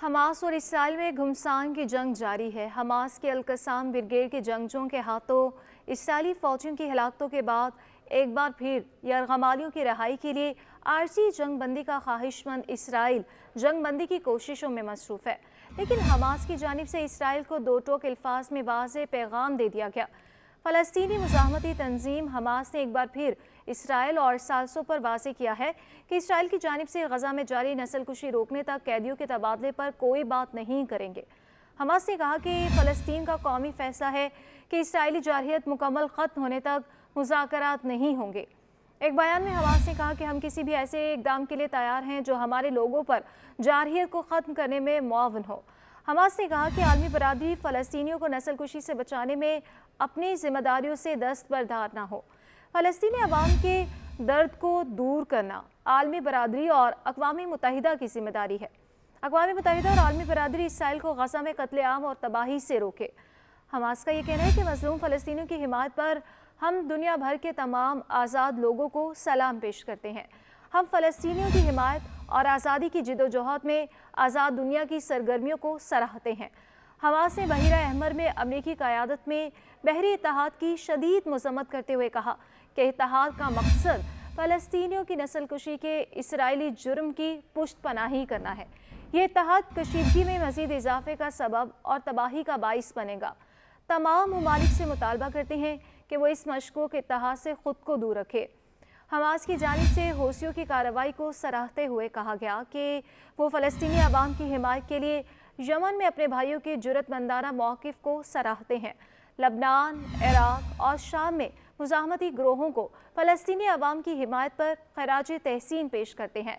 Hamas اور اسرائیل میں گھمسان کی جنگ جاری ہے۔ حماس کے القسام بریگیڈ کے جنگجوؤں کے ہاتھوں اسرائیلی فوجیوں کی ہلاکتوں کے بعد ایک بار پھر یرغمالیوں کی رہائی کے لیے عارضی جنگ بندی کا خواہش مند اسرائیل جنگ بندی کی کوششوں میں مصروف ہے، لیکن حماس کی جانب سے اسرائیل کو دو ٹوک الفاظ میں واضح پیغام دے دیا گیا۔ فلسطینی مزاحمتی تنظیم حماس نے ایک بار پھر اسرائیل اور ثالثوں پر واضح کیا ہے کہ اسرائیل کی جانب سے غزہ میں جاری نسل کشی روکنے تک قیدیوں کے تبادلے پر کوئی بات نہیں کریں گے۔ حماس نے کہا کہ فلسطین کا قومی فیصلہ ہے کہ اسرائیلی جارحیت مکمل ختم ہونے تک مذاکرات نہیں ہوں گے۔ ایک بیان میں حماس نے کہا کہ ہم کسی بھی ایسے اقدام کے لیے تیار ہیں جو ہمارے لوگوں پر جارحیت کو ختم کرنے میں معاون ہو۔ حماس نے کہا کہ عالمی برادری فلسطینیوں کو نسل کشی سے بچانے میں اپنی ذمہ داریوں سے دستبردار نہ ہو۔ فلسطینی عوام کے درد کو دور کرنا عالمی برادری اور اقوام متحدہ کی ذمہ داری ہے۔ اقوام متحدہ اور عالمی برادری اسرائیل کو غزہ میں قتل عام اور تباہی سے روکے۔ حماس کا یہ کہنا ہے کہ مظلوم فلسطینیوں کی حمایت پر ہم دنیا بھر کے تمام آزاد لوگوں کو سلام پیش کرتے ہیں۔ ہم فلسطینیوں کی حمایت اور آزادی کی جدوجہد میں آزاد دنیا کی سرگرمیوں کو سراہتے ہیں۔ حماس نے بحیرہ احمر میں امریکی قیادت میں بحری اتحاد کی شدید مذمت کرتے ہوئے کہا کہ اتحاد کا مقصد فلسطینیوں کی نسل کشی کے اسرائیلی جرم کی پشت پناہی کرنا ہے۔ یہ اتحاد کشیدگی میں مزید اضافے کا سبب اور تباہی کا باعث بنے گا۔ تمام ممالک سے مطالبہ کرتے ہیں کہ وہ اس مشکوک اتحاد سے خود کو دور رکھے۔ حماس کی جانب سے حوثیوں کی کارروائی کو سراہتے ہوئے کہا گیا کہ وہ فلسطینی عوام کی حمایت کے لیے یمن میں اپنے بھائیوں کے جرأت مندانہ موقف کو سراہتے ہیں۔ لبنان، عراق اور شام میں مزاحمتی گروہوں کو فلسطینی عوام کی حمایت پر خراج تحسین پیش کرتے ہیں۔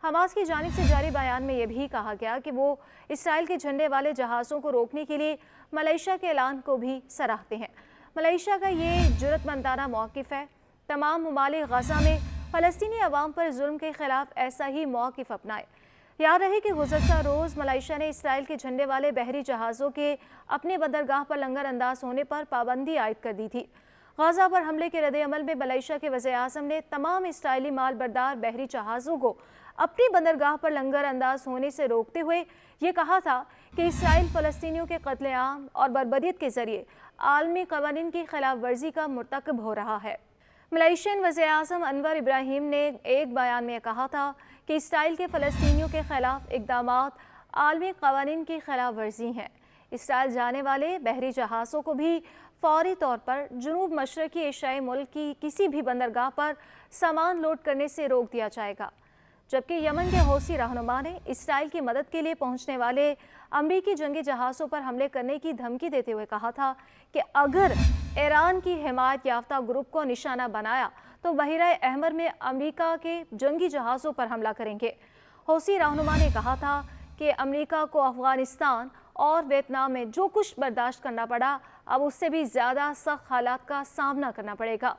حماس کی جانب سے جاری بیان میں یہ بھی کہا گیا کہ وہ اسرائیل کے جھنڈے والے جہازوں کو روکنے کے لیے ملائیشیا کے اعلان کو بھی سراہتے ہیں۔ ملائیشیا کا یہ جرأت مندانہ موقف ہے۔ تمام ممالک غزہ میں فلسطینی عوام پر ظلم کے خلاف ایسا ہی موقف اپنائے۔ یاد رہے کہ گزشتہ روز ملائیشیا نے اسرائیل کے جھنڈے والے بحری جہازوں کے اپنے بندرگاہ پر لنگر انداز ہونے پر پابندی عائد کر دی تھی۔ غزہ پر حملے کے رد عمل میں ملائیشیا کے وزیر اعظم نے تمام اسرائیلی مال بردار بحری جہازوں کو اپنی بندرگاہ پر لنگر انداز ہونے سے روکتے ہوئے یہ کہا تھا کہ اسرائیل فلسطینیوں کے قتل عام اور بربریت کے ذریعے عالمی قوانین کی خلاف ورزی کا مرتکب ہو رہا ہے۔ ملائیشین وزیر اعظم انور ابراہیم نے ایک بیان میں کہا تھا کہ اسرائیل کے فلسطینیوں کے خلاف اقدامات عالمی قوانین کی خلاف ورزی ہیں۔ اسرائیل جانے والے بحری جہازوں کو بھی فوری طور پر جنوب مشرقی ایشیائی ملک کی کسی بھی بندرگاہ پر سامان لوڈ کرنے سے روک دیا جائے گا، جبکہ یمن کے حوثی رہنما نے اسرائیل کی مدد کے لیے پہنچنے والے امریکی جنگی جہازوں پر حملے کرنے کی دھمکی دیتے ہوئے کہا تھا کہ اگر ایران کی حمایت یافتہ گروپ کو نشانہ بنایا تو بحیرہ احمر میں امریکہ کے جنگی جہازوں پر حملہ کریں گے۔ حوثی رہنما نے کہا تھا کہ امریکہ کو افغانستان اور ویتنام میں جو کچھ برداشت کرنا پڑا، اب اس سے بھی زیادہ سخت حالات کا سامنا کرنا پڑے گا۔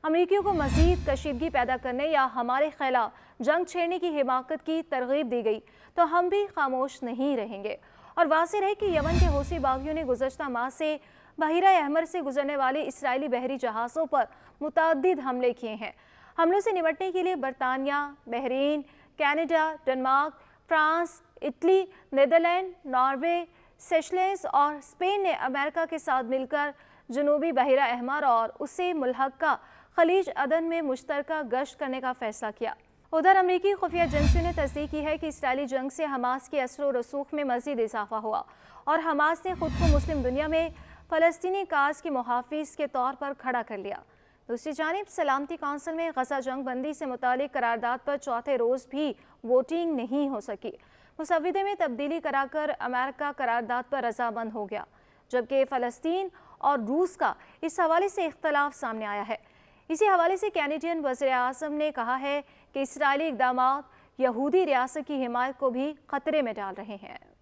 امریکیوں کو مزید کشیدگی پیدا کرنے یا ہمارے خلاف جنگ چھیڑنے کی حماقت کی ترغیب دی گئی تو ہم بھی خاموش نہیں رہیں گے۔ اور واضح رہے کہ یمن کے حوثی باغیوں نے گزشتہ ماہ سے بحیرہ احمر سے گزرنے والے اسرائیلی بحری جہازوں پر متعدد حملے کیے ہیں۔ حملوں سے نمٹنے کے لیے برطانیہ، Bahrain, Canada, Denmark, France, Italy, Netherland, Norway, Seychelles اور اسپین نے امریکہ کے ساتھ مل کر جنوبی بحیرہ احمر اور اس سے ملحقہ خلیج عدن میں مشترکہ گشت کرنے کا فیصلہ کیا۔ ادھر امریکی خفیہ ایجنسیوں نے تصدیق کی ہے کہ اسرائیلی جنگ سے حماس کے اثر و رسوخ میں مزید اضافہ ہوا اور حماس نے خود کو مسلم دنیا میں فلسطینی کاز کے محافظ کے طور پر کھڑا کر لیا۔ دوسری جانب سلامتی کونسل میں غزہ جنگ بندی سے متعلق قرارداد پر چوتھے روز بھی ووٹنگ نہیں ہو سکی۔ مسودے میں تبدیلی کرا کر امریکہ قرارداد پر رضامند ہو گیا، جبکہ فلسطین اور روس کا اس حوالے سے اختلاف سامنے آیا ہے۔ اسی حوالے سے کینیڈین وزیر اعظم نے کہا ہے کہ اسرائیلی اقدامات یہودی ریاست کی حمایت کو بھی خطرے میں ڈال رہے ہیں۔